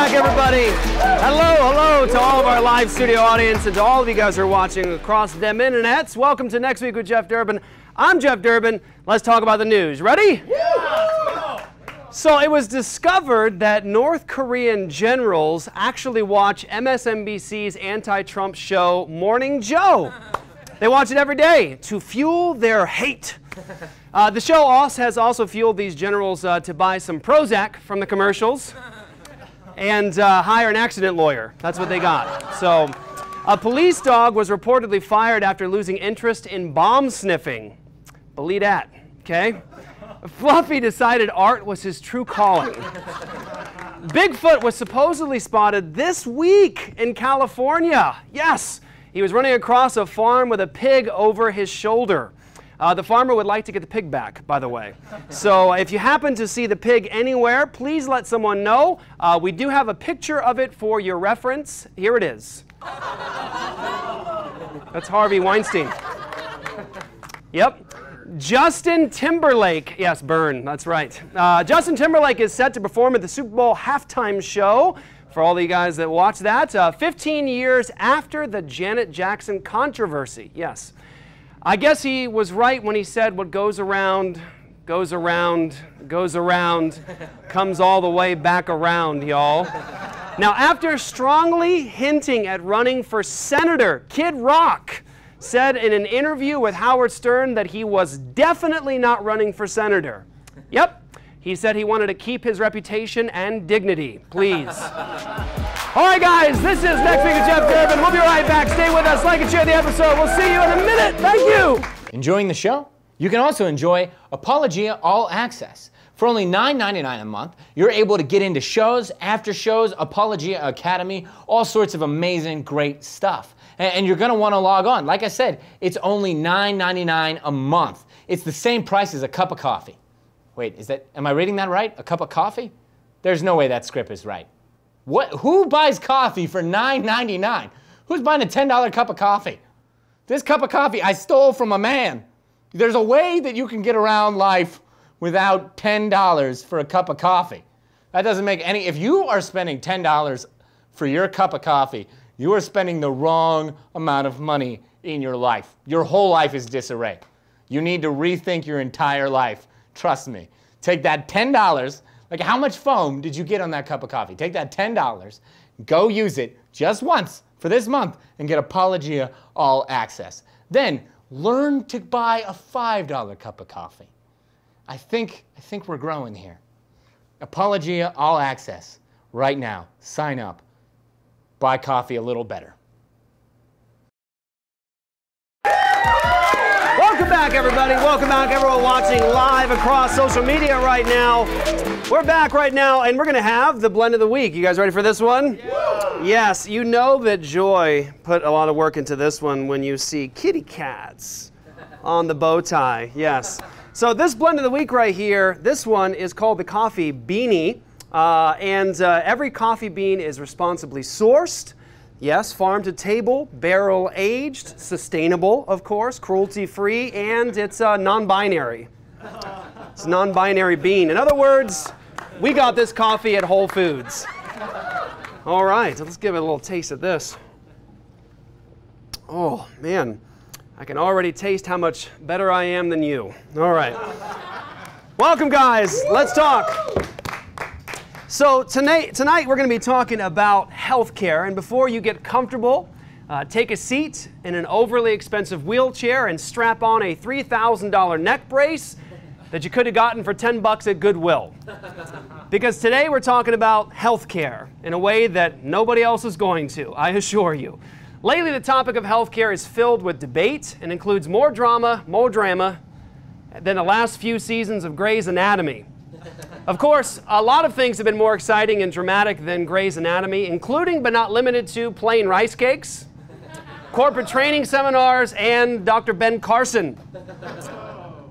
back, everybody. Hello to all of our live studio audience and to all of you guys who are watching across them internets. Welcome to Next Week with Jeff Durbin. I'm Jeff Durbin. Let's talk about the news. Ready? Yeah. So it was discovered that North Korean generals actually watch MSNBC's anti-Trump show Morning Joe. They watch it every day to fuel their hate. The show has also fueled these generals to buy some Prozac from the commercials and hire an accident lawyer. That's what they got. So a police dog was reportedly fired after losing interest in bomb sniffing. Believe that, okay? Fluffy decided art was his true calling. Bigfoot was supposedly spotted this week in California. Yes, he was running across a farm with a pig over his shoulder. The farmer would like to get the pig back, by the way. So if you happen to see the pig anywhere, please let someone know. We do have a picture of it for your reference. Here it is. That's Harvey Weinstein. Yep. Justin Timberlake. Yes, burn. That's right. Justin Timberlake is set to perform at the Super Bowl halftime show. For all of you guys that watch that, 15 years after the Janet Jackson controversy. Yes. I guess he was right when he said what goes around, goes around, goes around, comes all the way back around, y'all. Now, after strongly hinting at running for senator, Kid Rock said in an interview with Howard Stern that he was definitely not running for senator. Yep, he said he wanted to keep his reputation and dignity. Please. All right, guys, this is Next Week with Jeff Durbin. We'll be right back. Stay with us, like and share the episode. We'll see you in a minute. Thank you. Enjoying the show? You can also enjoy Apologia All Access. For only $9.99 a month, you're able to get into shows, after shows, Apologia Academy, all sorts of amazing, great stuff. And you're going to want to log on. Like I said, it's only $9.99 a month. It's the same price as a cup of coffee. Wait, am I reading that right? A cup of coffee? There's no way that script is right. Who buys coffee for $9.99? Who's buying a $10 cup of coffee? This cup of coffee I stole from a man. There's a way that you can get around life without $10 for a cup of coffee. That doesn't make any, if you are spending $10 for your cup of coffee, you are spending the wrong amount of money in your life. Your whole life is disarray. You need to rethink your entire life. Trust me. Take that $10, like how much foam did you get on that cup of coffee? Take that $10, go use it just once for this month and get Apologia All Access. Then learn to buy a $5 cup of coffee. I think we're growing here. Apologia All Access right now. Sign up. Buy coffee a little better. Welcome back, everybody. Welcome back, everyone watching live across social media right now. We're back right now, and we're going to have the blend of the week. You guys ready for this one? Yeah. Yes, you know that Joy put a lot of work into this one when you see kitty cats on the bow tie. Yes. So this blend of the week right here, this one is called the Coffee Beanie. Every coffee bean is responsibly sourced. Yes, farm to table, barrel aged, sustainable, of course, cruelty-free, and it's non-binary. It's a non-binary bean. In other words, we got this coffee at Whole Foods. All right, let's give it a little taste of this. Oh, man, I can already taste how much better I am than you. All right. Welcome, guys. Let's talk. So tonight we're going to be talking about healthcare, and before you get comfortable, take a seat in an overly expensive wheelchair and strap on a $3,000 neck brace that you could have gotten for $10 at Goodwill. Because today we're talking about healthcare in a way that nobody else is going to, I assure you. Lately, the topic of healthcare is filled with debate and includes more drama than the last few seasons of Grey's Anatomy. Of course, a lot of things have been more exciting and dramatic than Grey's Anatomy, including but not limited to plain rice cakes, corporate training seminars, and Dr. Ben Carson.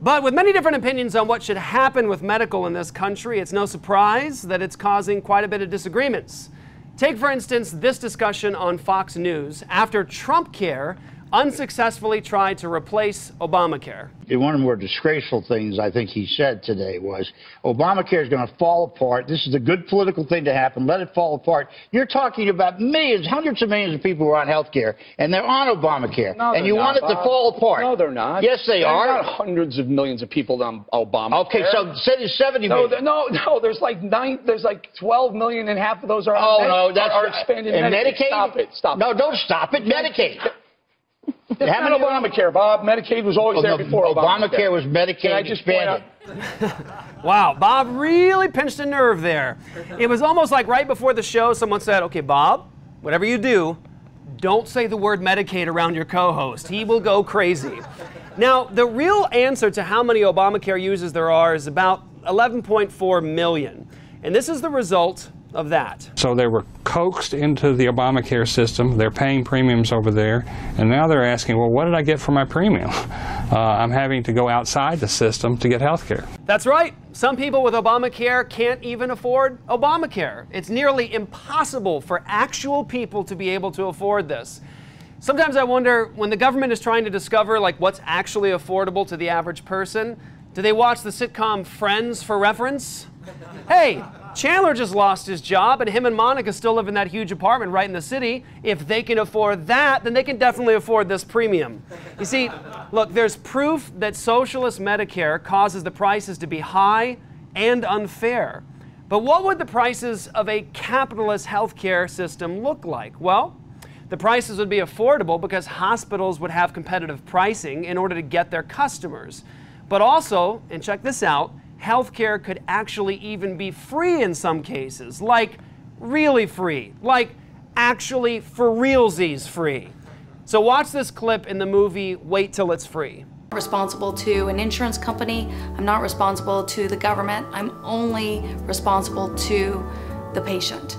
But with many different opinions on what should happen with medical in this country, it's no surprise that it's causing quite a bit of disagreements. Take, for instance, this discussion on Fox News after Trump Care unsuccessfully tried to replace Obamacare. One of the more disgraceful things I think he said today was Obamacare is going to fall apart. This is a good political thing to happen. Let it fall apart. You're talking about millions, hundreds of millions of people who are on health care, and they're on Obamacare. No, and you want it to fall apart. No, they're not. Yes, they are. There's not hundreds of millions of people on Obamacare. Okay, so say there's 70 million. No, there's like 12 million, and half of those are that's expanded Medicaid. Stop it. Stop it. No, don't stop it. Medicaid. It's not Obamacare, Bob. Medicaid was always there before Obamacare was Medicaid Can I just expanded. Wow, Bob really pinched a nerve there. It was almost like right before the show, someone said, okay, Bob, whatever you do, don't say the word Medicaid around your co-host. He will go crazy. Now, the real answer to how many Obamacare users there are is about 11.4 million. And this is the result of that. So they were coaxed into the Obamacare system. They're paying premiums over there, and now they're asking, well, what did I get for my premium? I'm having to go outside the system to get health care. That's right. Some people with Obamacare can't even afford Obamacare. It's nearly impossible for actual people to be able to afford this. Sometimes I wonder, when the government is trying to discover what's actually affordable to the average person, do they watch the sitcom Friends for reference? Hey, Chandler just lost his job, and him and Monica still live in that huge apartment right in the city. If they can afford that, then they can definitely afford this premium. You see, look, there's proof that socialist Medicare causes the prices to be high and unfair. But what would the prices of a capitalist healthcare system look like? Well, the prices would be affordable because hospitals would have competitive pricing in order to get their customers. But also, and check this out, healthcare could actually even be free in some cases, like really free, like actually for realsies free. So watch this clip in the movie Wait Till It's Free. Responsible to an insurance company. I'm not responsible to the government. I'm only responsible to the patient.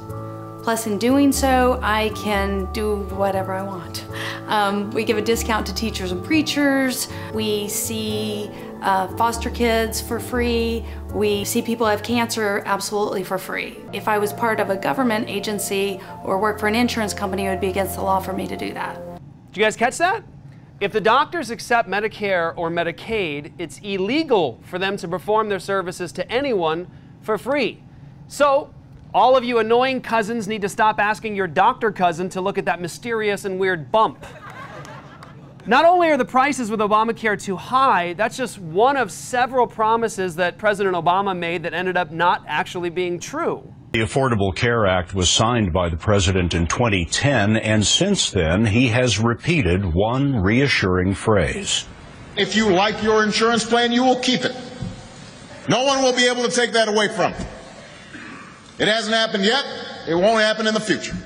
Plus, in doing so, I can do whatever I want. We give a discount to teachers and preachers. We see foster kids for free. We see people have cancer absolutely for free. If I was part of a government agency or work for an insurance company, it would be against the law for me to do that. Did you guys catch that? If the doctors accept Medicare or Medicaid, it's illegal for them to perform their services to anyone for free. So, all of you annoying cousins need to stop asking your doctor cousin to look at that mysterious and weird bump. Not only are the prices with Obamacare too high, that's just one of several promises that President Obama made that ended up not actually being true. The Affordable Care Act was signed by the president in 2010, and since then, he has repeated one reassuring phrase. If you like your insurance plan, you will keep it. No one will be able to take that away from you. It hasn't happened yet. It won't happen in the future.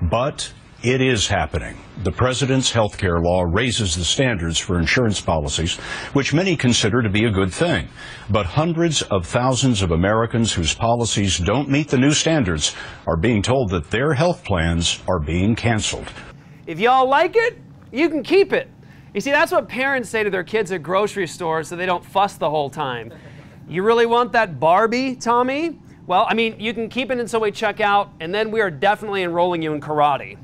But it is happening. The president's health care law raises the standards for insurance policies, which many consider to be a good thing. But hundreds of thousands of Americans whose policies don't meet the new standards are being told that their health plans are being canceled. If y'all like it, you can keep it. You see, that's what parents say to their kids at grocery stores so they don't fuss the whole time. You really want that Barbie, Tommy? Well, I mean, you can keep it until we check out, and then we are definitely enrolling you in karate.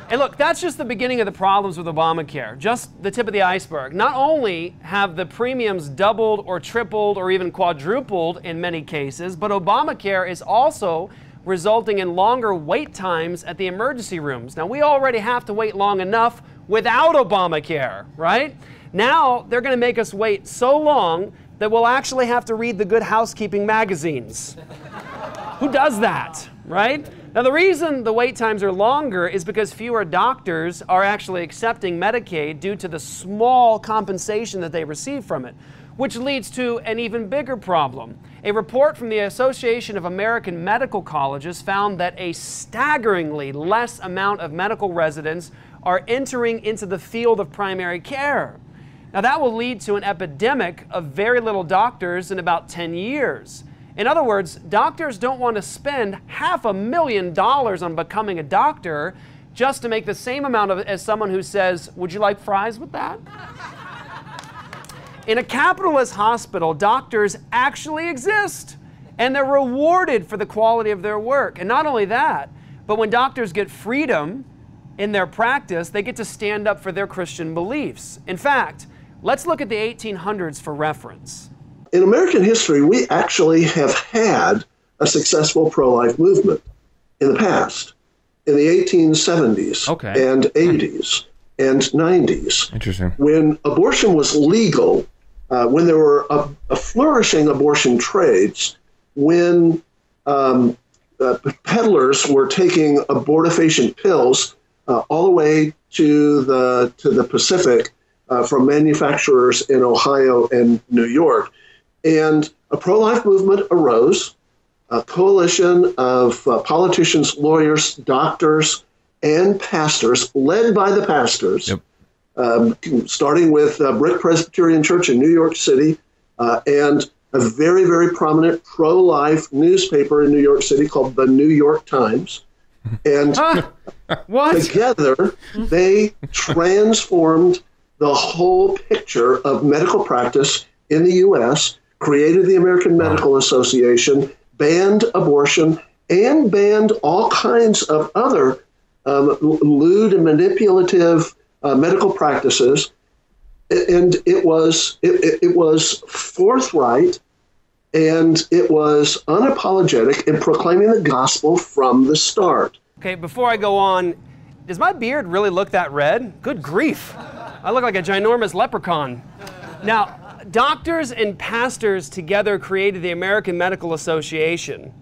And look, that's just the beginning of the problems with Obamacare, just the tip of the iceberg. Not only have the premiums doubled or tripled or even quadrupled in many cases, but Obamacare is also resulting in longer wait times at the emergency rooms. Now, we already have to wait long enough without Obamacare, right? Now, they're going to make us wait so long that we'll actually have to read the Good Housekeeping magazines. Who does that, right? Now, the reason the wait times are longer is because fewer doctors are actually accepting Medicaid due to the small compensation that they receive from it, which leads to an even bigger problem. A report from the Association of American Medical Colleges found that a staggeringly less amount of medical residents are entering into the field of primary care. Now, that will lead to an epidemic of very little doctors in about 10 years. In other words, doctors don't want to spend $500,000 on becoming a doctor just to make the same amount as someone who says, "Would you like fries with that?" In a capitalist hospital, doctors actually exist, and they're rewarded for the quality of their work. And not only that, but when doctors get freedom, in their practice, they get to stand up for their Christian beliefs. In fact, let's look at the 1800s for reference. In American history, we actually have had a successful pro-life movement in the past, in the 1870s and 80s and 90s. Interesting. When abortion was legal, when there were a flourishing abortion trades, when peddlers were taking abortifacient pills all the way to the Pacific from manufacturers in Ohio and New York. And a pro-life movement arose, a coalition of politicians, lawyers, doctors, and pastors, led by the pastors, starting with Brick Presbyterian Church in New York City, and a very, very prominent pro-life newspaper in New York City called the New York Times. And together, they transformed the whole picture of medical practice in the U.S., created the American Medical Association, banned abortion, and banned all kinds of other lewd and manipulative medical practices. And it was forthright, and it was unapologetic in proclaiming the gospel from the start. Okay, before I go on, does my beard really look that red? Good grief. I look like a ginormous leprechaun. Now, doctors and pastors together created the American Medical Association.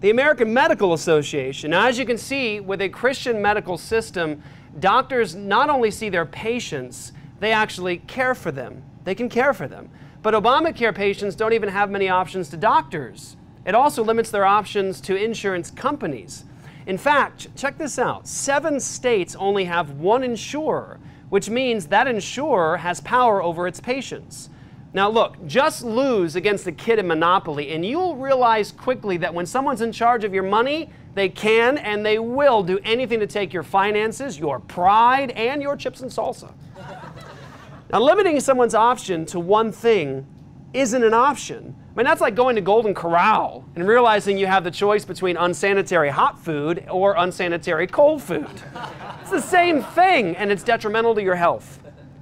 The American Medical Association. Now, as you can see, with a Christian medical system, doctors not only see their patients, they actually care for them. They can care for them. But Obamacare patients don't even have many options to doctors. It also limits their options to insurance companies. In fact, check this out. 7 states only have one insurer, which means that insurer has power over its patients. Now look, just lose against the kid in Monopoly and you'll realize quickly that when someone's in charge of your money, they can and they will do anything to take your finances, your pride, and your chips and salsa. Now limiting someone's option to one thing isn't an option. I mean, that's like going to Golden Corral and realizing you have the choice between unsanitary hot food or unsanitary cold food. It's the same thing and it's detrimental to your health.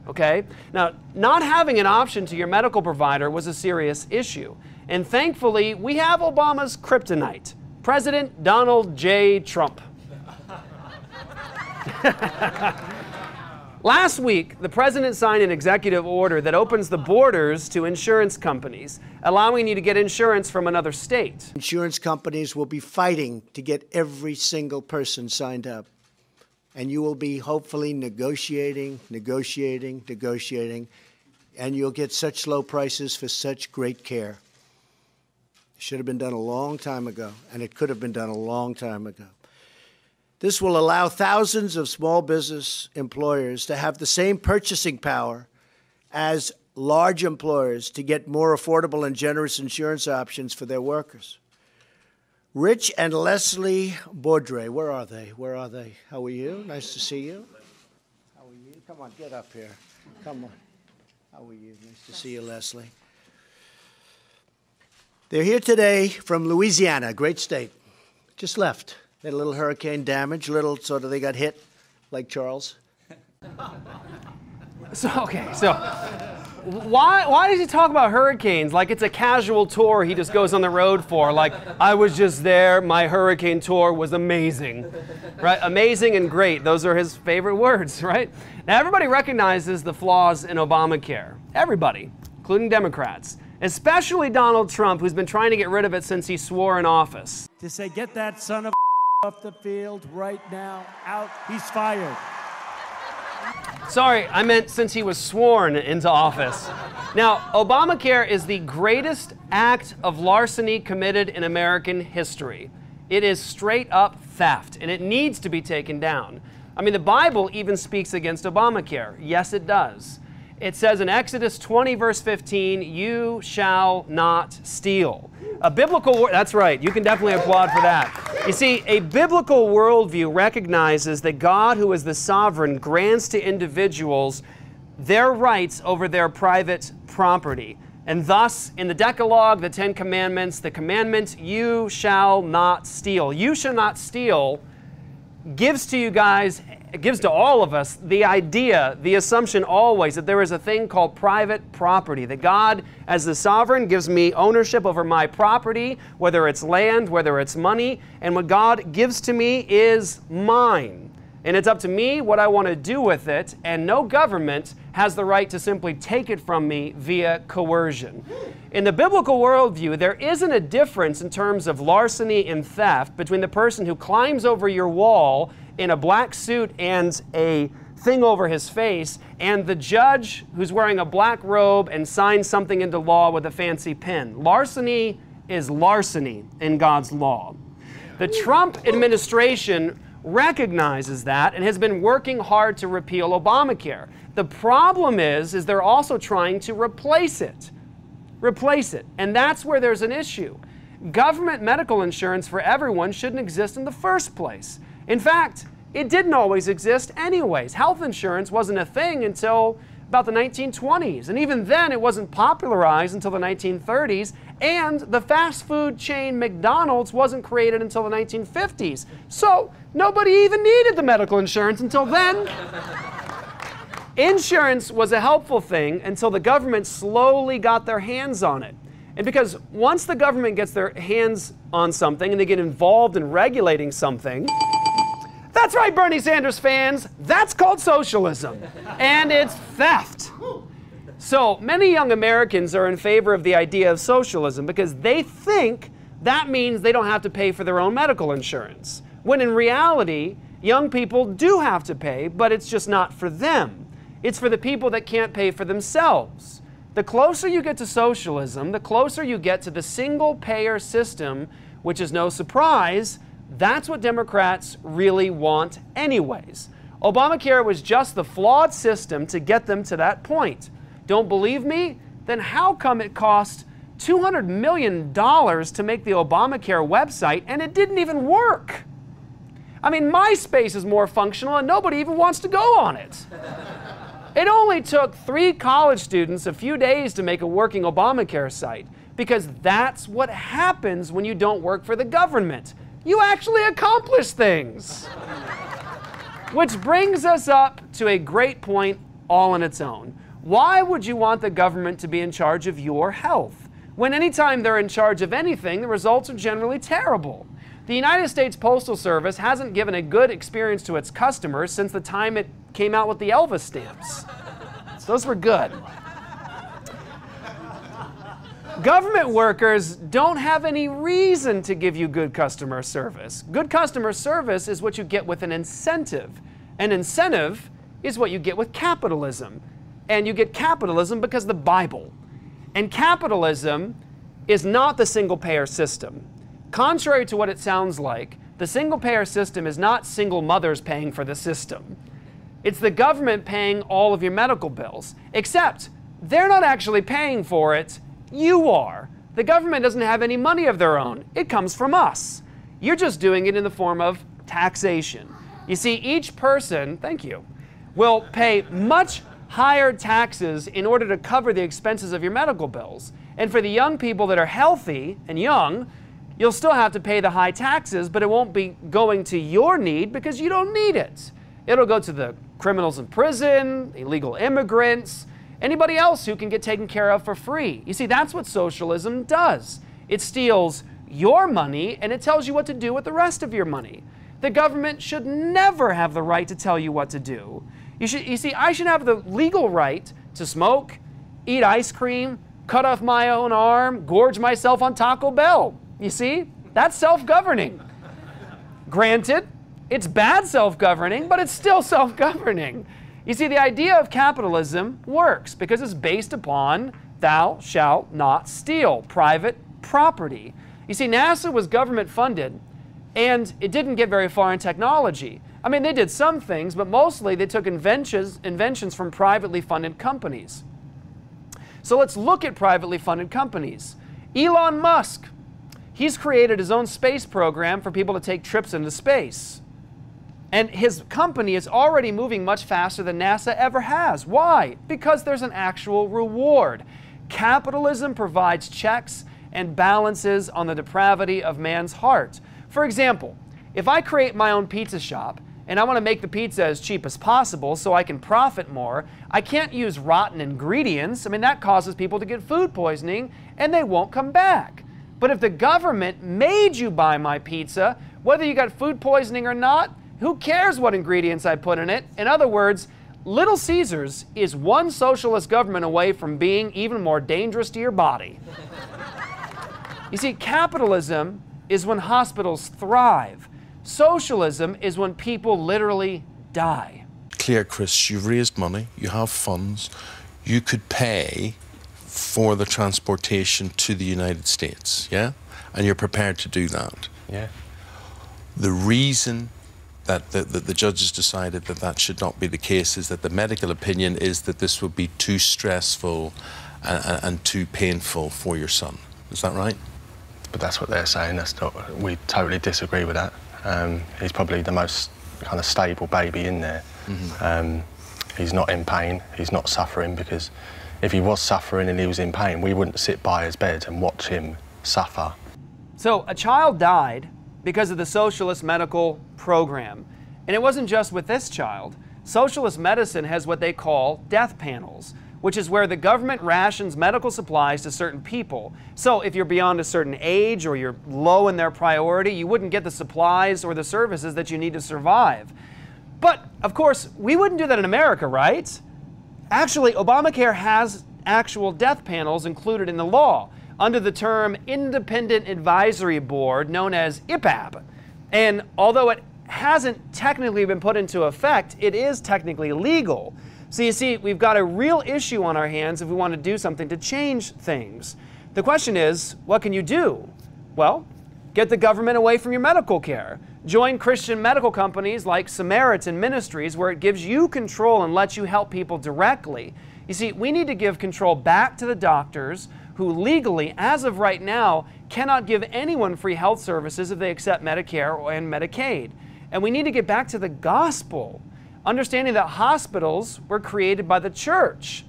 Okay? Now, not having an option to your medical provider was a serious issue. And thankfully, we have Obama's kryptonite, President Donald J. Trump. Last week, the president signed an executive order that opens the borders to insurance companies, allowing you to get insurance from another state. Insurance companies will be fighting to get every single person signed up. And you will be hopefully negotiating, and you'll get such low prices for such great care. It should have been done a long time ago, and it could have been done a long time ago. This will allow thousands of small business employers to have the same purchasing power as large employers to get more affordable and generous insurance options for their workers. Rich and Leslie Baudry, where are they? Where are they? How are you? Nice to see you. How are you? Come on, get up here. Come on. How are you? Nice to see you, Leslie. They're here today from Louisiana, great state. Just left. They had a little hurricane damage, sort of they got hit, like Charles. So why does he talk about hurricanes like it's a casual tour he just goes on the road for? Like, I was just there, my hurricane tour was amazing, right? Amazing and great, those are his favorite words, right? Now, everybody recognizes the flaws in Obamacare. Everybody, including Democrats, especially Donald Trump, who's been trying to get rid of it since he swore in office. To say, get that son of off the field right now, out, he's fired. Sorry, I meant since he was sworn into office. Now, Obamacare is the greatest act of larceny committed in American history. It is straight up theft, and it needs to be taken down. I mean, the Bible even speaks against Obamacare. Yes, it does. It says in Exodus 20, verse 15, you shall not steal. A biblical, that's right, you can definitely applaud for that. You see, a biblical worldview recognizes that God, who is the sovereign, grants to individuals their rights over their private property. And thus, in the Decalogue, the 10 Commandments, the commandment, you shall not steal. You shall not steal gives to you guys it gives to all of us the idea, the assumption always that there is a thing called private property, that God, as the sovereign, gives me ownership over my property, whether it's land, whether it's money, and what God gives to me is mine. And it's up to me what I want to do with it, and no government has the right to simply take it from me via coercion. In the biblical worldview, there isn't a difference in terms of larceny and theft between the person who climbs over your wall in a black suit and a thing over his face, and the judge who's wearing a black robe and signs something into law with a fancy pen. Larceny is larceny in God's law. The Trump administration recognizes that and has been working hard to repeal Obamacare. The problem is they're also trying to replace it. And that's where there's an issue. Government medical insurance for everyone shouldn't exist in the first place. In fact, it didn't always exist anyways. Health insurance wasn't a thing until about the 1920s. And even then, it wasn't popularized until the 1930s. And the fast food chain McDonald's wasn't created until the 1950s. So nobody even needed the medical insurance until then. Insurance was a helpful thing until the government slowly got their hands on it. And because once the government gets their hands on something and they get involved in regulating something, that's right, Bernie Sanders fans, that's called socialism. And it's theft. So many young Americans are in favor of the idea of socialism because they think that means they don't have to pay for their own medical insurance. When in reality, young people do have to pay, but it's just not for them. It's for the people that can't pay for themselves. The closer you get to socialism, the closer you get to the single-payer system, which is no surprise. That's what Democrats really want anyways. Obamacare was just the flawed system to get them to that point. Don't believe me? Then how come it cost $200 million to make the Obamacare website and it didn't even work? I mean, MySpace is more functional and nobody even wants to go on it. It only took 3 college students a few days to make a working Obamacare site because that's what happens when you don't work for the government. You actually accomplish things. Which brings us up to a great point all on its own. Why would you want the government to be in charge of your health? When anytime they're in charge of anything, the results are generally terrible. The United States Postal Service hasn't given a good experience to its customers since the time it came out with the Elvis stamps. So those were good. Government workers don't have any reason to give you good customer service. Good customer service is what you get with an incentive. An incentive is what you get with capitalism. And you get capitalism because of the Bible. And capitalism is not the single-payer system. Contrary to what it sounds like, the single-payer system is not single mothers paying for the system. It's the government paying all of your medical bills. Except, they're not actually paying for it. You are. The government doesn't have any money of their own. It comes from us. You're just doing it in the form of taxation. You see, each person, thank you, will pay much higher taxes in order to cover the expenses of your medical bills. And for the young people that are healthy and young, you'll still have to pay the high taxes, but it won't be going to your need because you don't need it. It'll go to the criminals in prison, illegal immigrants, anybody else who can get taken care of for free. You see, that's what socialism does. It steals your money and it tells you what to do with the rest of your money. The government should never have the right to tell you what to do. You see, I should have the legal right to smoke, eat ice cream, cut off my own arm, gorge myself on Taco Bell. You see, that's self-governing. Granted, it's bad self-governing, but it's still self-governing. You see, the idea of capitalism works because it's based upon thou shalt not steal, private property. You see, NASA was government funded and it didn't get very far in technology. I mean, they did some things, but mostly they took inventions from privately funded companies. So let's look at privately funded companies. Elon Musk, he's created his own space program for people to take trips into space. And his company is already moving much faster than NASA ever has. Why? Because there's an actual reward. Capitalism provides checks and balances on the depravity of man's heart. For example, if I create my own pizza shop and I want to make the pizza as cheap as possible so I can profit more, I can't use rotten ingredients. I mean, that causes people to get food poisoning and they won't come back. But if the government made you buy my pizza, whether you got food poisoning or not, who cares what ingredients I put in it? In other words, Little Caesars is one socialist government away from being even more dangerous to your body. You see, capitalism is when hospitals thrive. Socialism is when people literally die. Clear, Chris, you've raised money, you have funds, you could pay for the transportation to the United States, yeah? And you're prepared to do that. Yeah. The reason that the judges decided that that should not be the case is that the medical opinion is that this would be too stressful and too painful for your son. Is that right? But that's what they're saying. That's not, we totally disagree with that. He's probably the most kind of stable baby in there. He's not in pain, he's not suffering, because if he was suffering and he was in pain, we wouldn't sit by his bed and watch him suffer. So a child died because of the socialist medical program. And it wasn't just with this child. Socialist medicine has what they call death panels, which is where the government rations medical supplies to certain people. So if you're beyond a certain age or you're low in their priority, you wouldn't get the supplies or the services that you need to survive. But of course, we wouldn't do that in America, right? Actually, Obamacare has actual death panels included in the law under the term Independent Advisory Board, known as IPAB. And although it hasn't technically been put into effect, it is technically legal. So you see, we've got a real issue on our hands if we want to do something to change things. The question is, what can you do? Well, get the government away from your medical care. Join Christian medical companies like Samaritan Ministries, where it gives you control and lets you help people directly. You see, we need to give control back to the doctors who legally, as of right now, cannot give anyone free health services if they accept Medicare and Medicaid. And we need to get back to the gospel, understanding that hospitals were created by the church.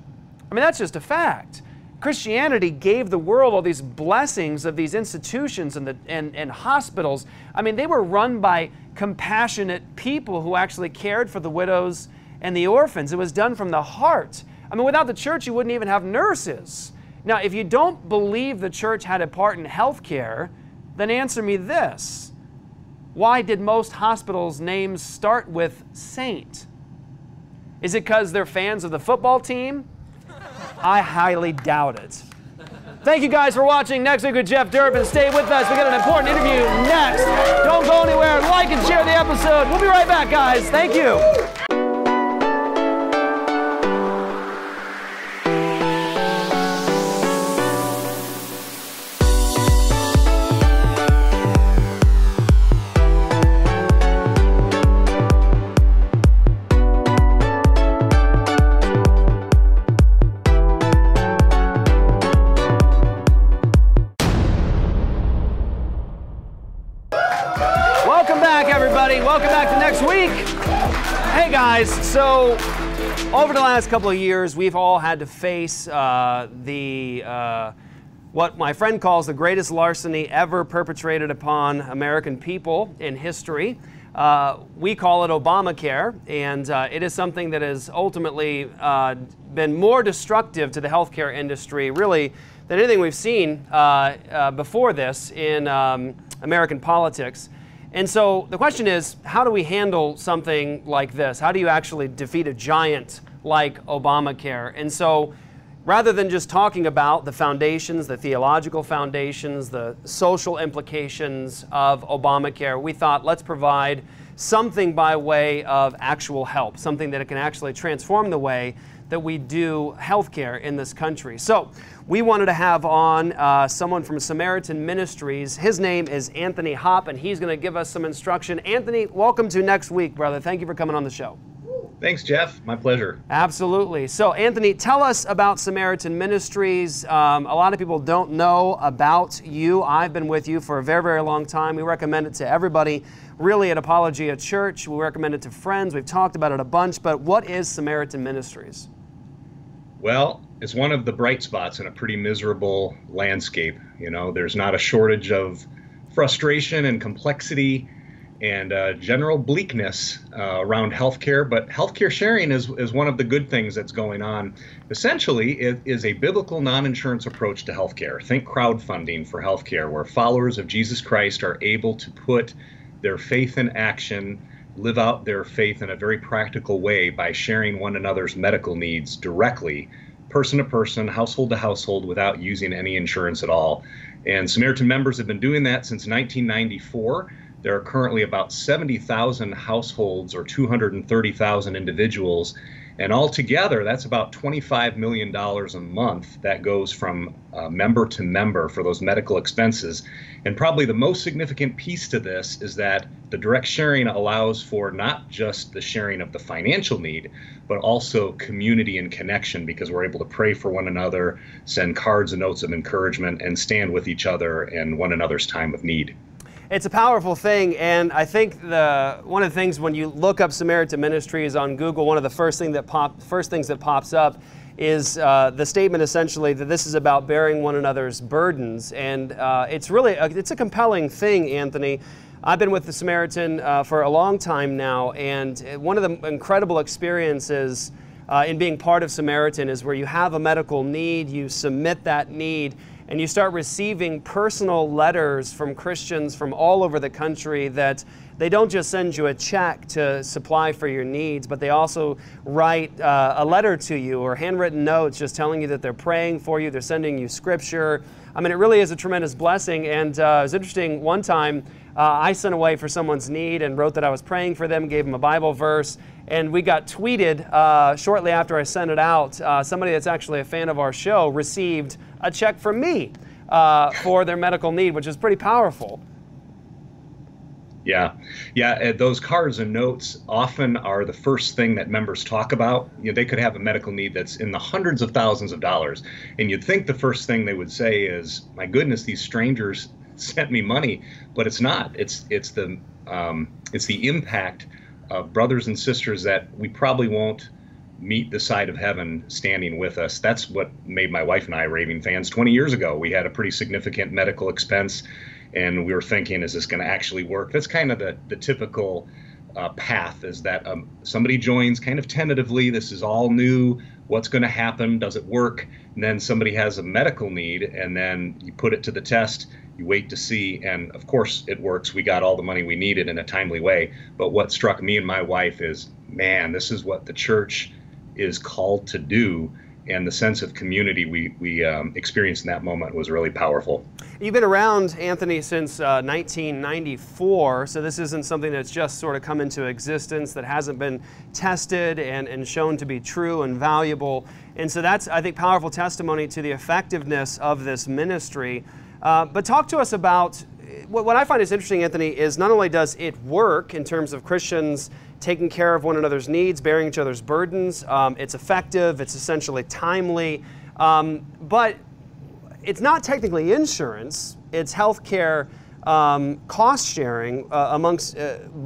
I mean, that's just a fact. Christianity gave the world all these blessings of these institutions and hospitals. I mean, they were run by compassionate people who actually cared for the widows and the orphans. It was done from the heart. I mean, without the church, you wouldn't even have nurses. Now, if you don't believe the church had a part in healthcare, then answer me this. Why did most hospitals' names start with Saint? Is it because they're fans of the football team? I highly doubt it. Thank you guys for watching Next Week with Jeff Durbin. Stay with us. We got an important interview next. Don't go anywhere. Like and share the episode. We'll be right back, guys. Thank you. Welcome back to Next Week. Hey guys, so over the last couple of years, we've all had to face what my friend calls the greatest larceny ever perpetrated upon American people in history. We call it Obamacare, and it is something that has ultimately been more destructive to the healthcare industry, really, than anything we've seen before this in American politics. And so the question is, how do we handle something like this? How do you actually defeat a giant like Obamacare? And so rather than just talking about the foundations, the theological foundations, the social implications of Obamacare, we thought let's provide something by way of actual help, something that can actually transform the way that we do healthcare in this country. So we wanted to have on someone from Samaritan Ministries. His name is Anthony Hopp, and he's going to give us some instruction. Anthony, welcome to Next Week, brother. Thank you for coming on the show. Thanks, Jeff. My pleasure. Absolutely. So, Anthony, tell us about Samaritan Ministries. A lot of people don't know about you. I've been with you for a very, very long time. We recommend it to everybody, really, at Apologia Church. We recommend it to friends. We've talked about it a bunch, but what is Samaritan Ministries? Well, it's one of the bright spots in a pretty miserable landscape. You know, there's not a shortage of frustration and complexity and general bleakness around healthcare. But healthcare sharing is one of the good things that's going on. Essentially, it is a biblical non-insurance approach to healthcare. Think crowdfunding for healthcare, where followers of Jesus Christ are able to put their faith in action, live out their faith in a very practical way by sharing one another's medical needs directly, person to person, household to household, without using any insurance at all. And Samaritan members have been doing that since 1994. There are currently about 70,000 households, or 230,000 individuals, and altogether that's about $25 million a month that goes from member to member for those medical expenses. And probably the most significant piece to this is that the direct sharing allows for not just the sharing of the financial need, but also community and connection, because we're able to pray for one another, send cards and notes of encouragement, and stand with each other in one another's time of need. It's a powerful thing, and I think one of the things when you look up Samaritan Ministries on Google, one of the first things that pops up is the statement essentially that this is about bearing one another's burdens, and it's a compelling thing, Anthony. I've been with the Samaritan for a long time now, and one of the incredible experiences in being part of Samaritan is where you have a medical need, you submit that need, and you start receiving personal letters from Christians from all over the country that they don't just send you a check to supply for your needs, but they also write a letter to you or handwritten notes just telling you that they're praying for you, they're sending you scripture. I mean, it really is a tremendous blessing. And it was interesting, one time I sent away for someone's need and wrote that I was praying for them, gave them a Bible verse, and we got tweeted shortly after I sent it out. Somebody that's actually a fan of our show received a check from me for their medical need, which is pretty powerful. Yeah. Those cards and notes often are the first thing that members talk about. They could have a medical need that's in the hundreds of thousands of dollars, and you'd think the first thing they would say is, "My goodness, these strangers sent me money," but it's not. It's the impact of brothers and sisters that we probably won't meet the side of heaven standing with us. That's what made my wife and I raving fans 20 years ago. We had a pretty significant medical expense, and we were thinking, is this going to actually work? That's kind of the typical path, is that somebody joins kind of tentatively. This is all new. What's going to happen? Does it work? And then somebody has a medical need, and then you put it to the test. You wait to see, and of course it works. We got all the money we needed in a timely way. But what struck me and my wife is, man, this is what the church is called to do, and the sense of community we experienced in that moment was really powerful. You've been around, Anthony, since 1994, so this isn't something that's just sort of come into existence, that hasn't been tested and shown to be true and valuable. And so that's, I think, powerful testimony to the effectiveness of this ministry. But talk to us about, what I find is interesting, Anthony, is not only does it work in terms of Christians taking care of one another's needs, bearing each other's burdens, it's effective, it's essentially timely, but it's not technically insurance, it's healthcare cost sharing amongst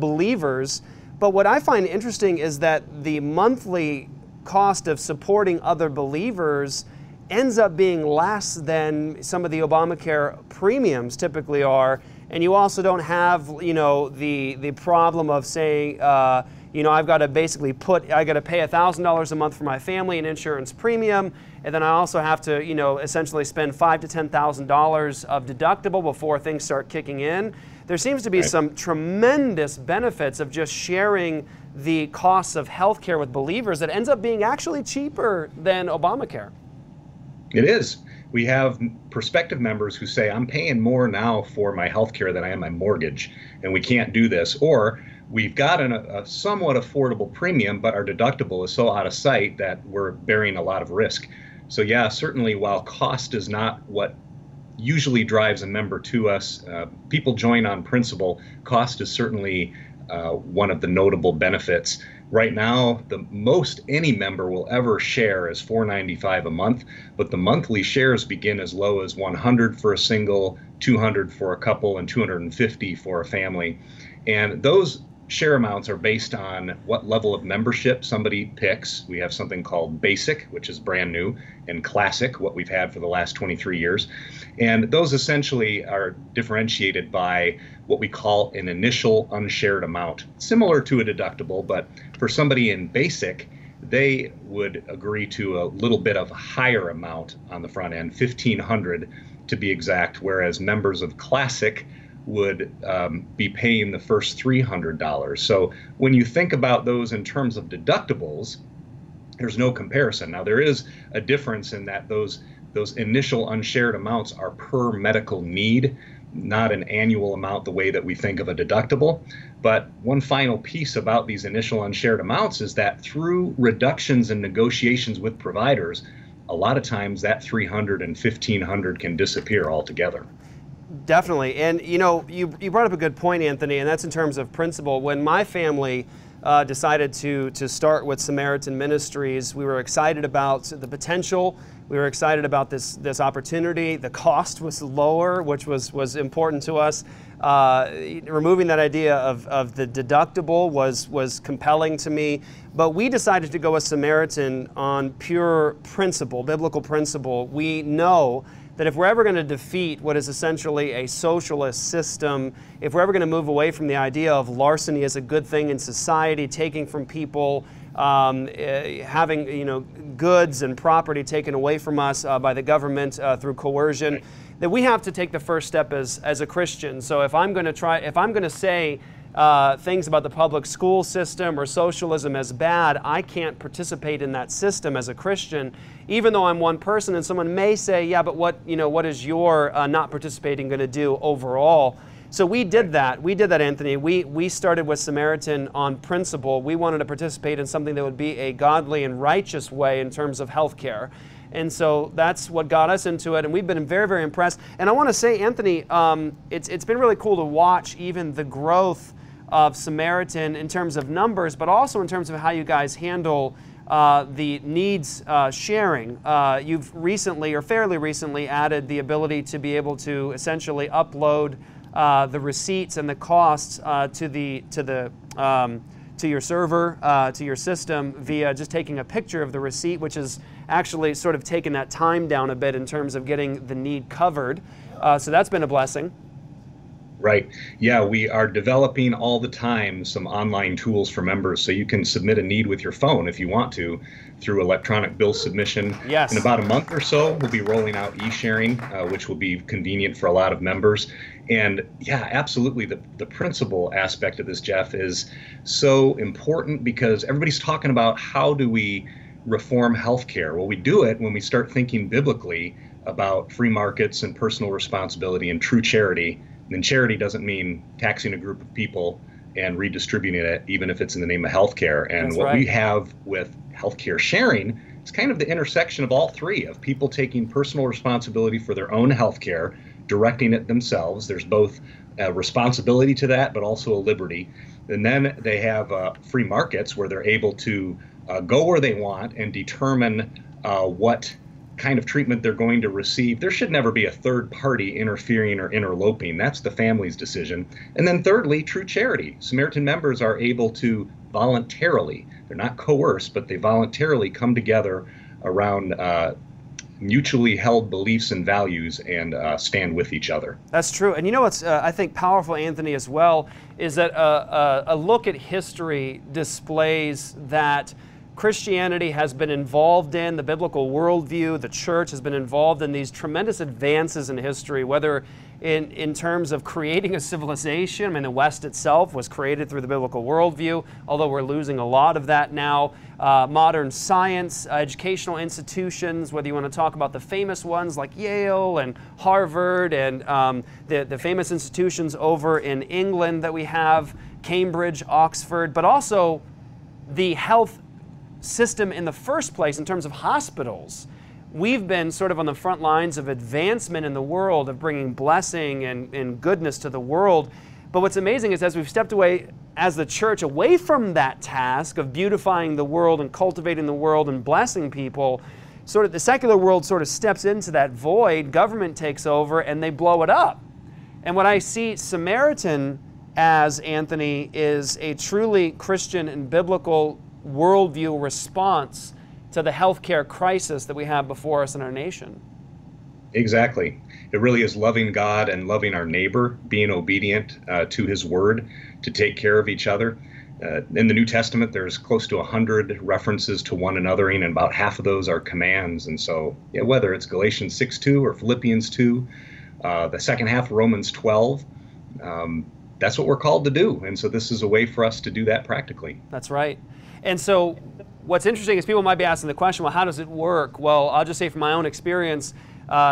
believers. But what I find interesting is that the monthly cost of supporting other believers ends up being less than some of the Obamacare premiums typically are. And you also don't have, the problem of saying, I've got to basically I got to pay $1,000 a month for my family in insurance premium, and then I also have to, essentially spend $5,000 to $10,000 of deductible before things start kicking in. There seems to be some tremendous benefits of just sharing the costs of healthcare with believers that ends up being actually cheaper than Obamacare. It is. We have prospective members who say, I'm paying more now for my health care than I am my mortgage, and we can't do this. Or we've got a somewhat affordable premium, but our deductible is so out of sight that we're bearing a lot of risk. So yeah, certainly while cost is not what usually drives a member to us, people join on principle. Cost is certainly one of the notable benefits. Right now, the most any member will ever share is $4.95 a month, but the monthly shares begin as low as $100 for a single, $200 for a couple, and $250 for a family. And those share amounts are based on what level of membership somebody picks. We have something called Basic, which is brand new, and Classic, what we've had for the last 23 years. And those essentially are differentiated by what we call an initial unshared amount, similar to a deductible, but for somebody in Basic, they would agree to a little bit of a higher amount on the front end, $1,500 to be exact, whereas members of Classic would be paying the first $300. So when you think about those in terms of deductibles, there's no comparison. Now there is a difference in that those initial unshared amounts are per medical need, not an annual amount the way that we think of a deductible. But one final piece about these initial unshared amounts is that through reductions and negotiations with providers, a lot of times that $300 and $1,500 can disappear altogether. Definitely. And you know, you brought up a good point, Anthony, and that's in terms of principle. When my family decided to start with Samaritan Ministries, we were excited about the potential. We were excited about this opportunity. The cost was lower, which was important to us. Removing that idea of the deductible was compelling to me. But we decided to go with Samaritan on pure principle, biblical principle. We know that if we're ever going to defeat what is essentially a socialist system, if we're ever going to move away from the idea of larceny as a good thing in society, taking from people, having goods and property taken away from us by the government through coercion, that we have to take the first step as a Christian. So if I'm going to say things about the public school system or socialism as bad, I can't participate in that system as a Christian, even though I'm one person. And someone may say, yeah, but what is your not participating going to do overall? So we did that. We did that, Anthony. We started with Samaritan on principle. We wanted to participate in something that would be a godly and righteous way in terms of health care. And so that's what got us into it, and we've been very, very impressed. And I want to say, Anthony, it's been really cool to watch even the growth of Samaritan in terms of numbers, but also in terms of how you guys handle the needs sharing. You've recently, or fairly recently, added the ability to be able to essentially upload the receipts and the costs to your server, to your system via just taking a picture of the receipt, which is actually sort of taken that time down a bit in terms of getting the need covered. So that's been a blessing. Right. Yeah, we are developing all the time some online tools for members, so you can submit a need with your phone if you want to through electronic bill submission. Yes. In about a month or so, we'll be rolling out e-sharing, which will be convenient for a lot of members. And yeah, absolutely, the principal aspect of this, Jeff, is so important because everybody's talking about how do we reform healthcare. Well, we do it when we start thinking biblically about free markets and personal responsibility and true charity. And charity doesn't mean taxing a group of people and redistributing it, even if it's in the name of healthcare. And That's what right. we have with healthcare sharing is kind of the intersection of all three, of people taking personal responsibility for their own healthcare, directing it themselves. There's both a responsibility to that, but also a liberty. And then they have free markets where they're able to go where they want and determine what kind of treatment they're going to receive. There should never be a third party interfering or interloping. That's the family's decision. And then thirdly, true charity. Samaritan members are able to voluntarily, they're not coerced, but they voluntarily come together around mutually held beliefs and values and stand with each other. That's true. And you know what's, I think, powerful, Anthony, as well, is that a look at history displays that Christianity has been involved in, the biblical worldview, the church has been involved in these tremendous advances in history, whether in terms of creating a civilization. I mean, the West itself was created through the biblical worldview, although we're losing a lot of that now. Modern science, educational institutions, whether you want to talk about the famous ones like Yale and Harvard and the famous institutions over in England that we have, Cambridge, Oxford, but also the health system in the first place in terms of hospitals. We've been sort of on the front lines of advancement in the world, of bringing blessing and goodness to the world. But what's amazing is as we've stepped away as the church away from that task of beautifying the world and cultivating the world and blessing people, sort of the secular world sort of steps into that void, government takes over and they blow it up. And what I see Samaritan as, Anthony, is a truly Christian and biblical worldview response to the healthcare crisis that we have before us in our nation. Exactly. It really is loving God and loving our neighbor, being obedient to his word, to take care of each other. In the New Testament, there's close to 100 references to one anothering, and about half of those are commands. And so, yeah, whether it's Galatians 6:2 or Philippians 2, the second half of Romans 12, that's what we're called to do. And so this is a way for us to do that practically. That's right. And so what's interesting is people might be asking the question, well, how does it work? Well, I'll just say from my own experience,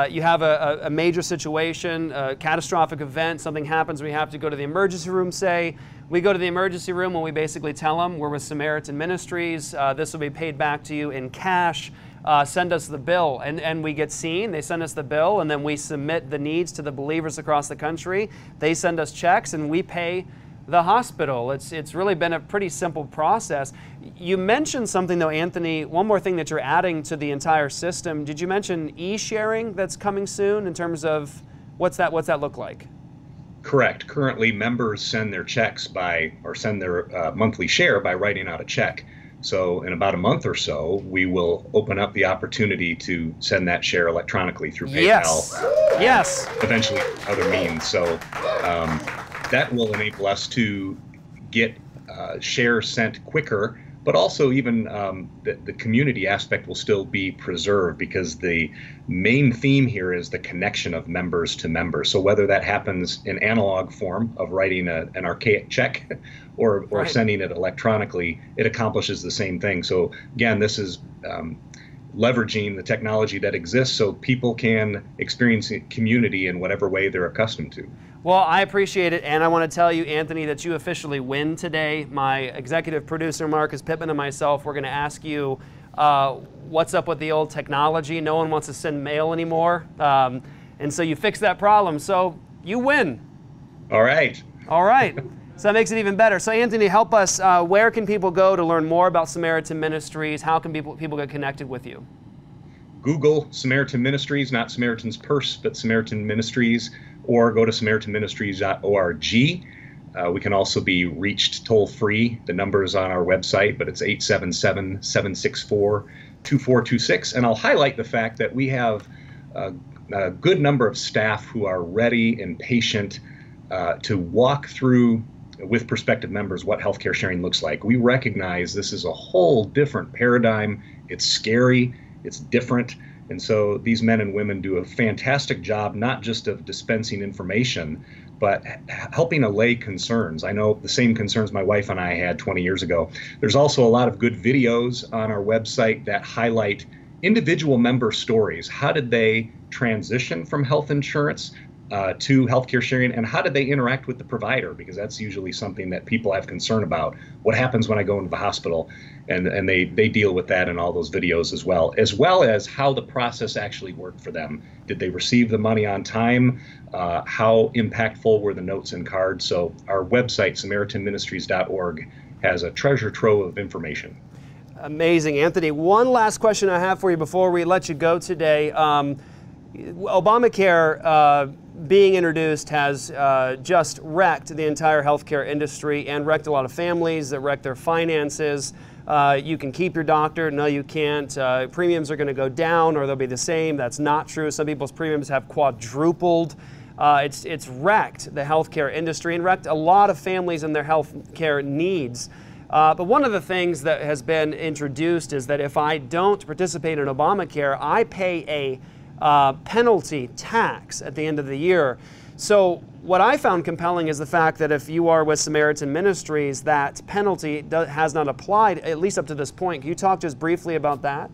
you have a major situation, a catastrophic event, something happens, we have to go to the emergency room, say. We go to the emergency room and we basically tell them we're with Samaritan Ministries, this will be paid back to you in cash, send us the bill. And we get seen, they send us the bill, and then we submit the needs to the believers across the country. They send us checks and we pay the hospital. It's really been a pretty simple process. You mentioned something though, Anthony, one more thing that you're adding to the entire system. Did you mention e-sharing that's coming soon in terms of what's that look like? Correct. Currently, members send their checks send their monthly share by writing out a check. So in about a month or so, we will open up the opportunity to send that share electronically through PayPal. Yes. Eventually other means. So that will enable us to get shares sent quicker, but also even the community aspect will still be preserved, because the main theme here is the connection of members to members. So whether that happens in analog form of writing an archaic check or Right. sending it electronically, it accomplishes the same thing. So again, this is leveraging the technology that exists so people can experience community in whatever way they're accustomed to. Well, I appreciate it, and I want to tell you, Anthony, that you officially win today. My executive producer, Marcus Pittman, and myself, we're going to ask you what's up with the old technology. No one wants to send mail anymore, and so you fix that problem, so you win. All right. All right. So that makes it even better. So, Anthony, help us. Where can people go to learn more about Samaritan Ministries? How can people get connected with you? Google Samaritan Ministries, not Samaritan's Purse, but Samaritan Ministries, or go to SamaritanMinistries.org. We can also be reached toll-free. The number is on our website, but it's 877-764-2426. And I'll highlight the fact that we have a good number of staff who are ready and patient to walk through with prospective members what healthcare sharing looks like. We recognize this is a whole different paradigm. It's scary. It's different. And so these men and women do a fantastic job, not just of dispensing information, but helping allay concerns. I know the same concerns my wife and I had 20 years ago. There's also a lot of good videos on our website that highlight individual member stories. How did they transition from health insurance to healthcare sharing, and how did they interact with the provider? Because that's usually something that people have concern about. What happens when I go into the hospital? And they deal with that in all those videos as well as how the process actually worked for them. Did they receive the money on time? How impactful were the notes and cards? So our website, SamaritanMinistries.org, has a treasure trove of information. Amazing. Anthony, one last question I have for you before we let you go today. Obamacare being introduced has just wrecked the entire healthcare industry and wrecked a lot of families, that wrecked their finances. You can keep your doctor. No, you can't. Premiums are going to go down or they'll be the same. That's not true. Some people's premiums have quadrupled. It's wrecked the healthcare industry and wrecked a lot of families and their healthcare needs. But one of the things that has been introduced is that if I don't participate in Obamacare, I pay a penalty tax at the end of the year. So what I found compelling is the fact that if you are with Samaritan Ministries, that penalty has not applied, at least up to this point. Can you talk just briefly about that?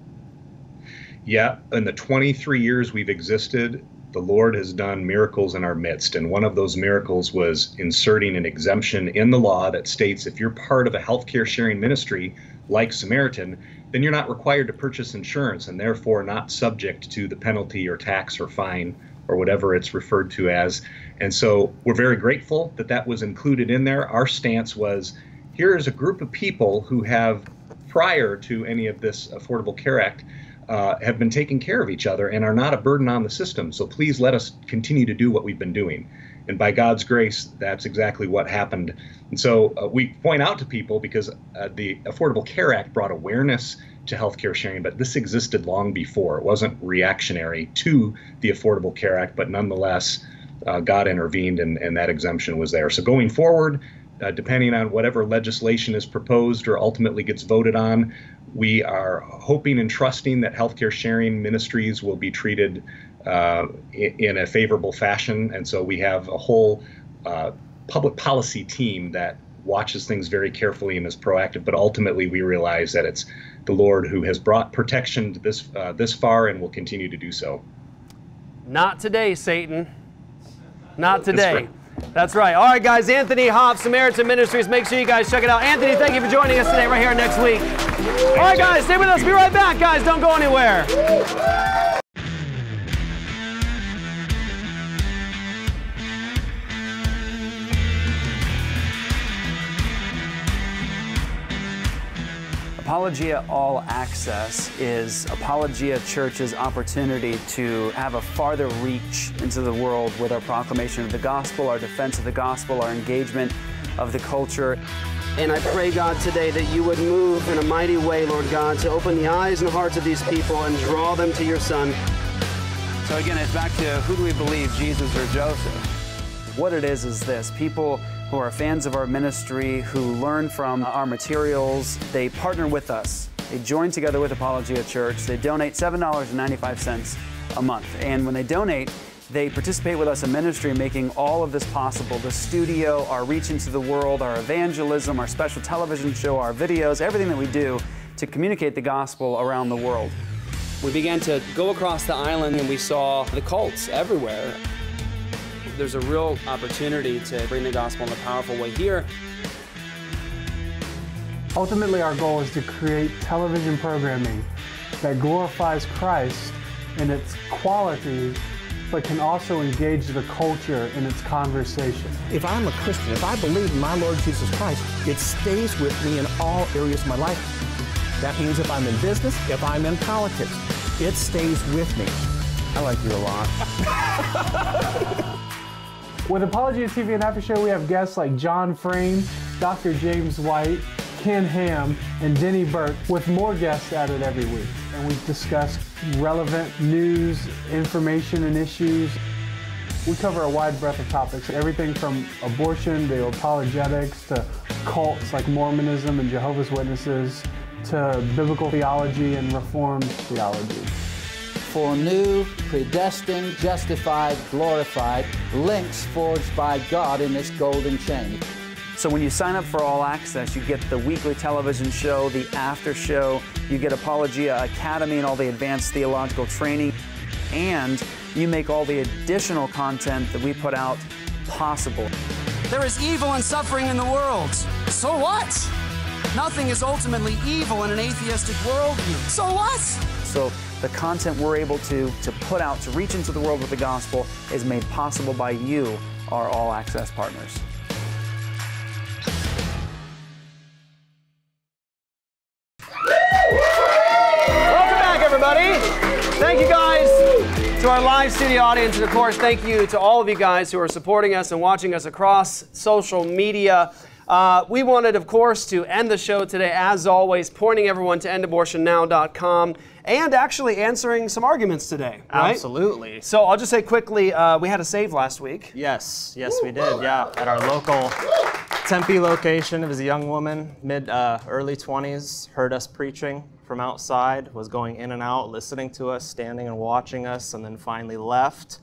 Yeah, in the 23 years we've existed, the Lord has done miracles in our midst. And one of those miracles was inserting an exemption in the law that states if you're part of a healthcare sharing ministry like Samaritan, then you're not required to purchase insurance and therefore not subject to the penalty or tax or fine or whatever it's referred to as. And so we're very grateful that that was included in there. Our stance was, here is a group of people who have, prior to any of this Affordable Care Act, have been taking care of each other and are not a burden on the system. So please let us continue to do what we've been doing. And by God's grace, that's exactly what happened. And so we point out to people because the Affordable Care Act brought awareness to healthcare sharing, but this existed long before. It wasn't reactionary to the Affordable Care Act, but nonetheless, God intervened and that exemption was there. So going forward, depending on whatever legislation is proposed or ultimately gets voted on, we are hoping and trusting that healthcare sharing ministries will be treated in a favorable fashion. And so we have a whole public policy team that watches things very carefully and is proactive. But ultimately, we realize that it's the Lord who has brought protection to this far and will continue to do so. Not today, Satan. Not today. That's right. All right, guys. Anthony Hoff, Samaritan Ministries. Make sure you guys check it out. Anthony, thank you for joining us today right here next week. All right, guys. Stay with us. Be right back, guys. Don't go anywhere. Apologia All Access is Apologia Church's opportunity to have a farther reach into the world with our proclamation of the gospel, our defense of the gospel, our engagement of the culture. And I pray, God, today that you would move in a mighty way, Lord God, to open the eyes and hearts of these people and draw them to your Son. So again, it's back to who do we believe, Jesus or Joseph? What it is this: people who are fans of our ministry, who learn from our materials, they partner with us. They join together with Apologia Church. They donate $7.95 a month. And when they donate, they participate with us in ministry, making all of this possible. The studio, our reach into the world, our evangelism, our special television show, our videos, everything that we do to communicate the gospel around the world. We began to go across the island and we saw the cults everywhere. There's a real opportunity to bring the gospel in a powerful way here. Ultimately, our goal is to create television programming that glorifies Christ in its quality, but can also engage the culture in its conversation. If I'm a Christian, if I believe in my Lord Jesus Christ, it stays with me in all areas of my life. That means if I'm in business, if I'm in politics, it stays with me. I like you a lot. With Apologia TV and After Show, we have guests like John Frame, Dr. James White, Ken Ham, and Denny Burke, with more guests added every week. And we discuss relevant news, information, and issues. We cover a wide breadth of topics, everything from abortion to apologetics to cults like Mormonism and Jehovah's Witnesses to biblical theology and Reformed theology. Foreknew, predestined, justified, glorified, links forged by God in this golden chain. So when you sign up for All Access, you get the weekly television show, the after show, you get Apologia Academy and all the advanced theological training, and you make all the additional content that we put out possible. There is evil and suffering in the world. So what? Nothing is ultimately evil in an atheistic worldview. So what? So the content we're able to put out, to reach into the world with the gospel, is made possible by you, our All Access partners. Welcome back, everybody. Thank you guys to our live studio audience, and of course, thank you to all of you guys who are supporting us and watching us across social media. We wanted, of course, to end the show today, as always, pointing everyone to endabortionnow.com and actually answering some arguments today, right? Absolutely. So I'll just say quickly, we had a save last week. Yes, we did, yeah. At our local Tempe location, it was a young woman, early 20s, heard us preaching from outside, was going in and out, listening to us, standing and watching us, and then finally left.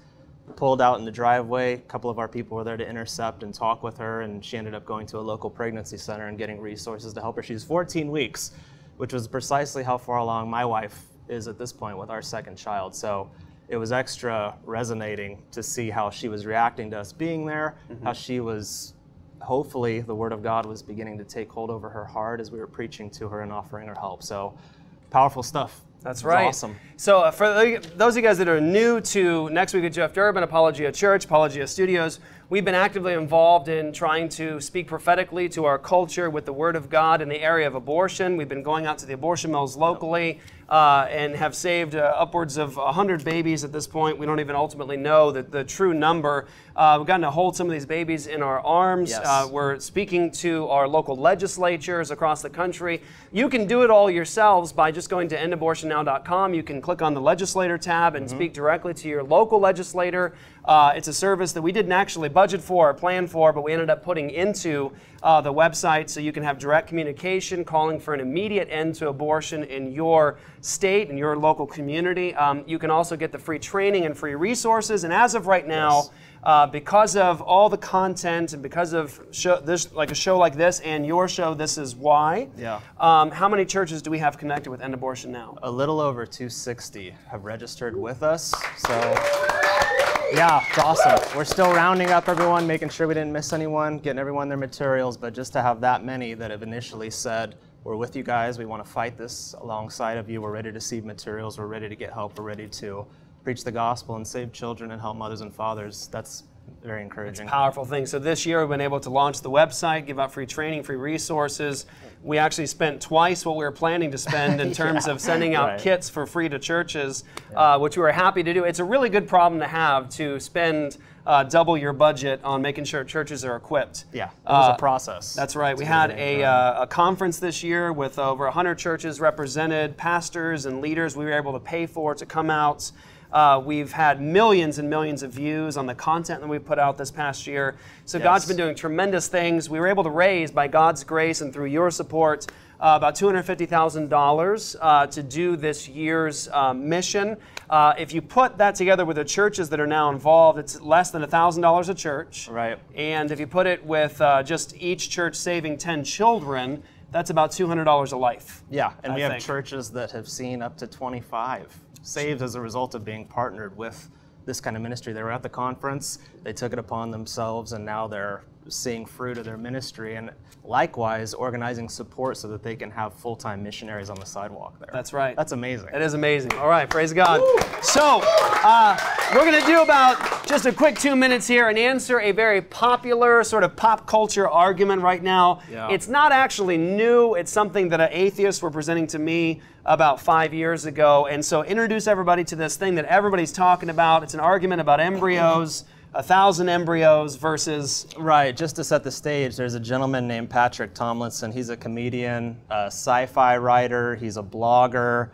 Pulled out in the driveway. A couple of our people were there to intercept and talk with her, and she ended up going to a local pregnancy center and getting resources to help her. She was 14 weeks, which was precisely how far along my wife is at this point with our second child. So it was extra resonating to see how she was reacting to us being there, how she was, hopefully the Word of God was beginning to take hold over her heart as we were preaching to her and offering her help. So powerful stuff. That's right. Awesome. So for those of you guys that are new to Next Week with Jeff Durbin, Apologia Church, Apologia Studios, we've been actively involved in trying to speak prophetically to our culture with the Word of God in the area of abortion. We've been going out to the abortion mills locally. and have saved upwards of 100 babies at this point. We don't even ultimately know the true number. We've gotten to hold some of these babies in our arms. Yes. We're speaking to our local legislatures across the country. You can do it all yourselves by just going to endabortionnow.com. You can click on the legislator tab and speak directly to your local legislator. It's a service that we didn't actually budget for or plan for, but we ended up putting into the website so you can have direct communication calling for an immediate end to abortion in your state and your local community. You can also get the free training and free resources. And as of right now, because of all the content and because of a show like this and your show, This Is Why, how many churches do we have connected with End Abortion Now? A little over 260 have registered with us. So yeah, it's awesome. We're still rounding up everyone, making sure we didn't miss anyone, getting everyone their materials, but just to have that many that have initially said, we're with you guys, we want to fight this alongside of you, we're ready to receive materials, we're ready to get help, we're ready to preach the gospel and save children and help mothers and fathers. That's very encouraging. It's a powerful thing. So this year we've been able to launch the website, give out free training, free resources. We actually spent twice what we were planning to spend in terms of sending out kits for free to churches, which we were happy to do. It's a really good problem to have, to spend double your budget on making sure churches are equipped. Yeah, it was a process. That's right. We had a conference this year with over 100 churches represented, pastors and leaders we were able to pay for to come out. We've had millions and millions of views on the content that we put out this past year. So God's been doing tremendous things. We were able to raise, by God's grace and through your support, about $250,000 to do this year's mission. If you put that together with the churches that are now involved, it's less than $1,000 a church. Right. And if you put it with just each church saving 10 children, that's about $200 a life. Yeah, and we have churches that have seen up to 25 saved as a result of being partnered with this kind of ministry. They were at the conference, they took it upon themselves, and now they're seeing fruit of their ministry, and likewise organizing support so that they can have full-time missionaries on the sidewalk there. That's right. That's amazing. It is amazing. All right, praise God. Woo! So we're going to do about just a quick 2 minutes here and answer a very popular sort of pop culture argument right now. Yeah. It's not actually new. It's something that atheists were presenting to me about 5 years ago. And so introduce everybody to this thing that everybody's talking about. It's an argument about embryos. 1,000 embryos versus... Right, just to set the stage, there's a gentleman named Patrick Tomlinson. He's a comedian, a sci-fi writer, he's a blogger.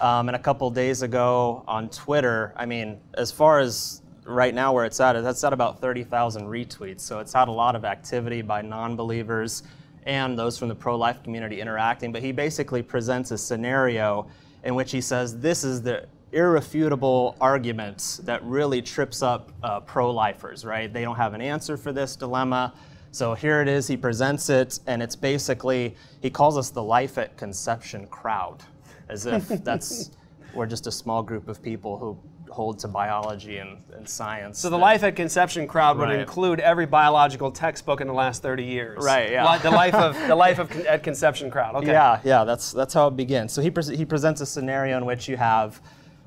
And a couple days ago on Twitter, I mean, as far as right now where it's at, that's at about 30,000 retweets. So it's had a lot of activity by non-believers and those from the pro-life community interacting. But he basically presents a scenario in which he says this is the irrefutable arguments that really trips up pro-lifers, right? They don't have an answer for this dilemma. So here it is, he presents it, and it's basically, he calls us the life at conception crowd, as if we're just a small group of people who hold to biology and science. So the life at conception crowd would include every biological textbook in the last 30 years. Right, yeah. The life at conception crowd, okay. Yeah, that's how it begins. So he presents a scenario in which you have,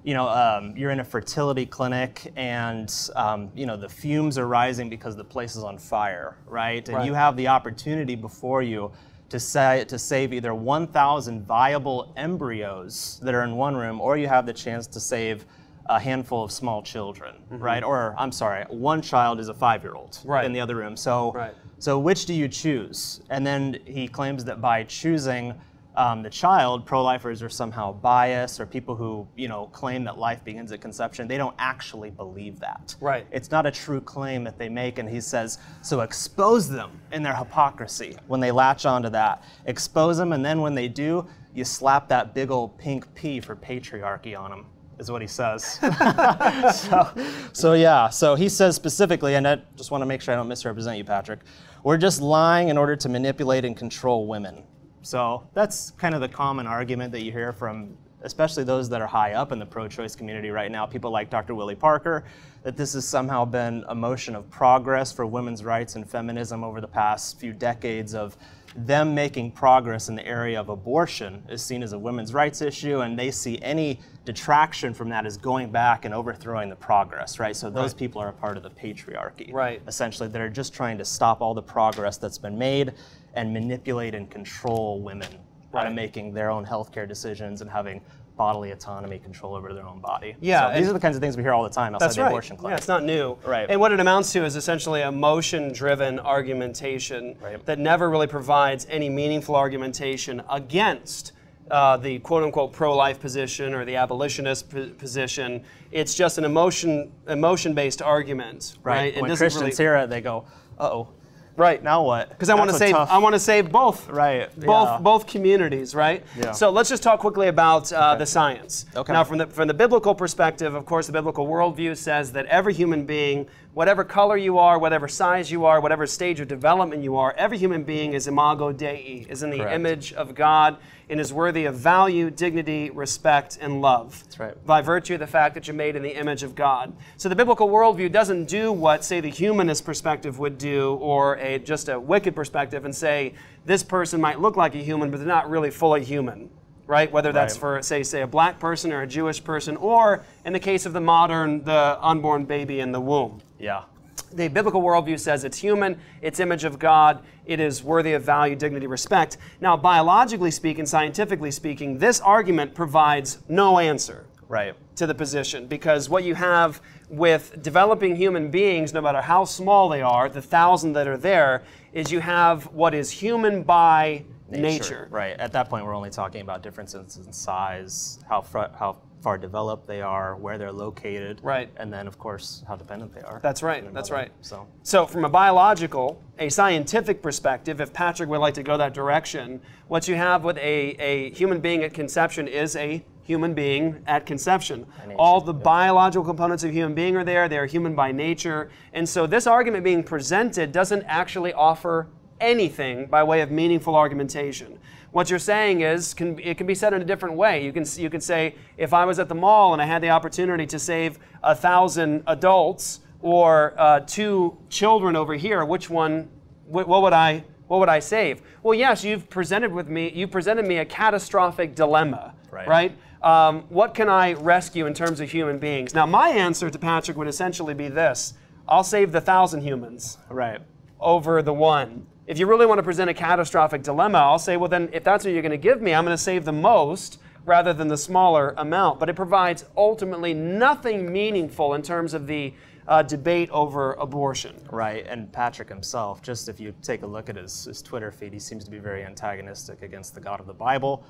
you're in a fertility clinic and, the fumes are rising because the place is on fire, right? And you have the opportunity before you to save either 1,000 viable embryos that are in one room, or you have the chance to save a handful of small children, right? Or, I'm sorry, one child is a 5-year-old in the other room. So, so which do you choose? And then he claims that by choosing the child, pro-lifers are somehow biased, or people who, claim that life begins at conception, they don't actually believe that. Right. It's not a true claim that they make, and he says, so expose them in their hypocrisy when they latch onto that. Expose them, and then when they do, you slap that big old pink P for patriarchy on them, is what he says. So he says specifically, and I just want to make sure I don't misrepresent you, Patrick, we're just lying in order to manipulate and control women. So that's kind of the common argument that you hear from especially those that are high up in the pro-choice community right now, people like Dr. Willie Parker, that this has somehow been a motion of progress for women's rights and feminism over the past few decades of them making progress in the area of abortion is seen as a women's rights issue, and they see any detraction from that as going back and overthrowing the progress, right? So those people are a part of the patriarchy, essentially, that are just trying to stop all the progress that's been made and manipulate and control women out of making their own healthcare decisions and having bodily autonomy, control over their own body. Yeah, so these are the kinds of things we hear all the time outside the abortion clinic. Yeah, it's not new. Right. And what it amounts to is essentially emotion-driven argumentation that never really provides any meaningful argumentation against the quote-unquote pro-life position or the abolitionist position. It's just an emotion-based argument, right? When Christians hear it, they go, "Uh-oh." Right. Now what? Because I want to save both. Right. Both communities, right? Yeah. So let's just talk quickly about the science. Okay. Now, from the biblical perspective, of course, the biblical worldview says that every human being, whatever color you are, whatever size you are, whatever stage of development you are, every human being is imago Dei, is in the image of God, and is worthy of value, dignity, respect, and love. That's right. By virtue of the fact that you're made in the image of God. So the biblical worldview doesn't do what, say, the humanist perspective would do, or just a wicked perspective, and say this person might look like a human, but they're not really fully human, right? Whether that's for, say a black person or a Jewish person, or in the case of the unborn baby in the womb. Yeah. The biblical worldview says it's human, it's image of God, it is worthy of value, dignity, respect. Now, biologically speaking, scientifically speaking, this argument provides no answer to the position, because what you have with developing human beings, no matter how small they are, the 1,000 that are there, is you have what is human by nature. Right. At that point, we're only talking about differences in size, how far developed they are, where they're located, and then, of course, how dependent they are. That's right. That's right. So from a scientific perspective, if Patrick would like to go that direction, what you have with a human being at conception is a human being at conception. All the biological components of human being are there. They are human by nature. And so this argument being presented doesn't actually offer anything by way of meaningful argumentation. What you're saying is, it can be said in a different way. You can say, if I was at the mall and I had the opportunity to save 1,000 adults or 2 children over here, which one? What would I save? Well, yes, you've presented me a catastrophic dilemma, right? What can I rescue in terms of human beings? Now, my answer to Patrick would essentially be this: I'll save the 1,000 humans, over the one. If you really want to present a catastrophic dilemma, I'll say, well, then, if that's what you're going to give me, I'm going to save the most rather than the smaller amount. But it provides ultimately nothing meaningful in terms of the debate over abortion. Right, and Patrick himself, just if you take a look at his Twitter feed, he seems to be very antagonistic against the God of the Bible.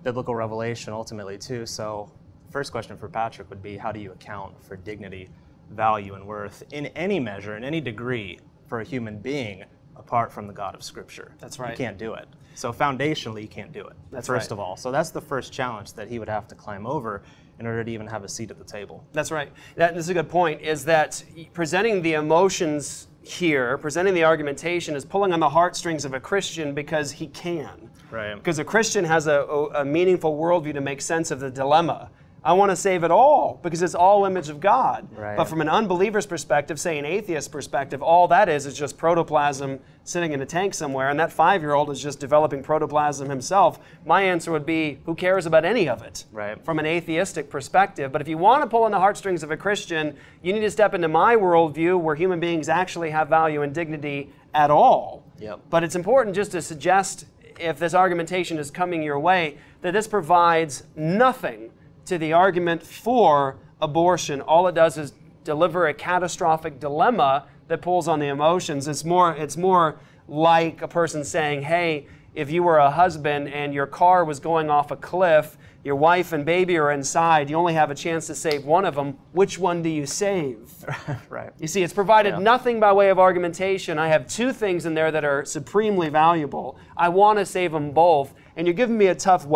Biblical revelation, ultimately, too. So first question for Patrick would be, how do you account for dignity, value, and worth in any measure, in any degree, for a human being apart from the God of Scripture? That's right. You can't do it. So foundationally, you can't do it, first of all. So that's the first challenge that he would have to climb over in order to even have a seat at the table. That's right. This is a good point, is that presenting the emotions here, presenting the argumentation, is pulling on the heartstrings of a Christian because he can. Right. Because a Christian has a meaningful worldview to make sense of the dilemma. I want to save it all because it's all image of God. But from an unbeliever's perspective, say an atheist perspective, all that is just protoplasm sitting in a tank somewhere, and that 5-year-old is just developing protoplasm himself. My answer would be, who cares about any of it from an atheistic perspective? But if you want to pull on the heartstrings of a Christian, you need to step into my worldview where human beings actually have value and dignity at all. But it's important just to suggest, if this argumentation is coming your way, that this provides nothing to the argument for abortion. All it does is deliver a catastrophic dilemma that pulls on the emotions. It's more like a person saying, hey, if you were a husband and your car was going off a cliff, your wife and baby are inside, you only have a chance to save one of them, which one do you save? You see, it's provided nothing by way of argumentation. I have 2 things in there that are supremely valuable. I want to save them both, and you're giving me a tough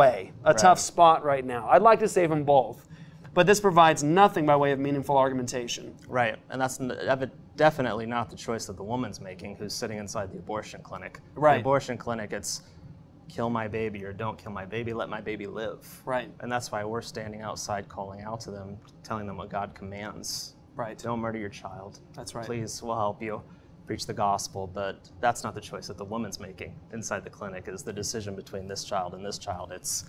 tough spot right now. I'd like to save them both. But this provides nothing by way of meaningful argumentation. Right, and that's definitely not the choice that the woman's making who's sitting inside the abortion clinic. The abortion clinic, it's kill my baby or don't kill my baby, let my baby live. And that's why we're standing outside calling out to them, telling them what God commands. Don't murder your child. That's right. Please, we'll help you preach the gospel, but that's not the choice that the woman's making inside the clinic, is the decision between this child and this child. It's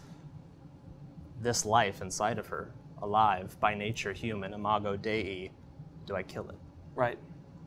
this life inside of her, alive, by nature, human, imago Dei. Do I kill it?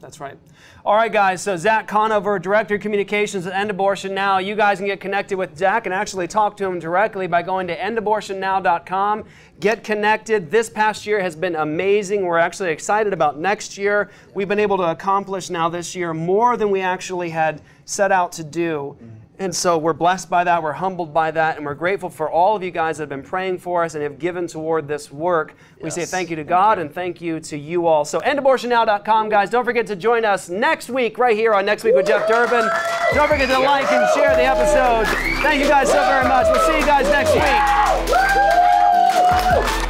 That's right. All right, guys, so Zach Conover, Director of Communications at End Abortion Now. You guys can get connected with Zach and actually talk to him directly by going to endabortionnow.com. Get connected. This past year has been amazing. We're actually excited about next year. We've been able to accomplish now this year more than we actually had set out to do. And so we're blessed by that, we're humbled by that, and we're grateful for all of you guys that have been praying for us and have given toward this work. We say thank you to God and thank you to you all. So endabortionnow.com, guys. Don't forget to join us next week right here on Next Week with Jeff Durbin. Don't forget to like and share the episode. Thank you guys so very much. We'll see you guys next week.